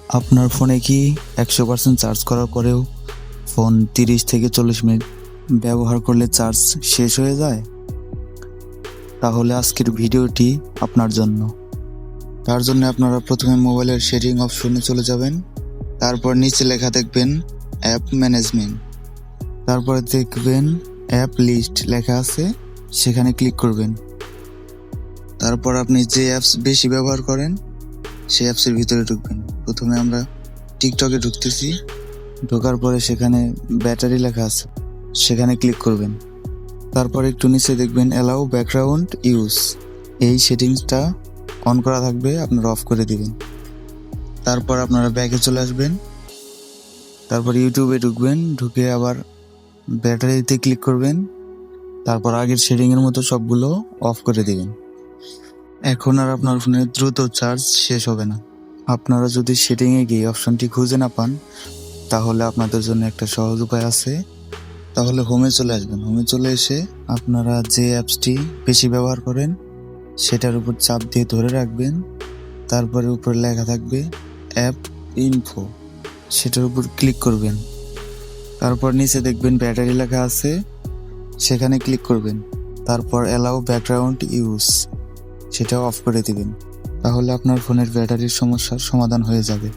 আপনার ফোনে কি 100% চার্জ করার পরেও ফোন 30 থেকে 40 মিনিট ব্যবহার করলে চার্জ শেষ হয়ে যায়? তাহলে আজকের ভিডিওটি আপনার জন্য। তার জন্য আপনারা প্রথমে মোবাইলের সেটিং অপশনে চলে যাবেন। তারপর নিচে লেখা দেখবেন অ্যাপ ম্যানেজমেন্ট। তারপরে দেখবেন অ্যাপ লিস্ট লেখা আছে, সেখানে ক্লিক করবেন। তারপর আপনি যে অ্যাপস বেশি ব্যবহার করেন সেই অ্যাপসের ভিতরে ঢুকবেন। প্রথমে আমরা টিকটকে ঢুকতেছি। ঢোকার পরে সেখানে ব্যাটারি লেখা আছে, সেখানে ক্লিক করবেন। তারপর একটু নিচে দেখবেন অ্যালাউ ব্যাকগ্রাউন্ড ইউজ, এই সেটিংসটা অন করা থাকবে, আপনারা অফ করে দিবেন। তারপর আপনারা ব্যাকে চলে আসবেন। তারপর ইউটিউবে ঢুকবেন, ঢুকে আবার ব্যাটারিতে ক্লিক করবেন। তারপর আগের সেটিংয়ের মতো সবগুলো অফ করে দিবেন। এখন আর আপনার ফোনে দ্রুত চার্জ শেষ হবে না। আপনারা যদি সেটিংয়ে গিয়ে অপশনটি খুঁজে না পান, তাহলে আপনাদের জন্য একটা সহজ উপায় আছে। তাহলে হোমে চলে আসবেন। হোমে চলে এসে আপনারা যে অ্যাপসটি বেশি ব্যবহার করেন সেটার উপর চাপ দিয়ে ধরে রাখবেন। তারপরে উপরে লেখা থাকবে অ্যাপ ইনফো, সেটার উপর ক্লিক করবেন। তারপর নিচে দেখবেন ব্যাটারি লেখা আছে, সেখানে ক্লিক করবেন। তারপর অ্যালাউ ব্যাকগ্রাউন্ড ইউজ, সেটাও অফ করে দিবেন। তাহলে আপনার ফোনের ব্যাটারির সমস্যার সমাধান হয়ে যাবে।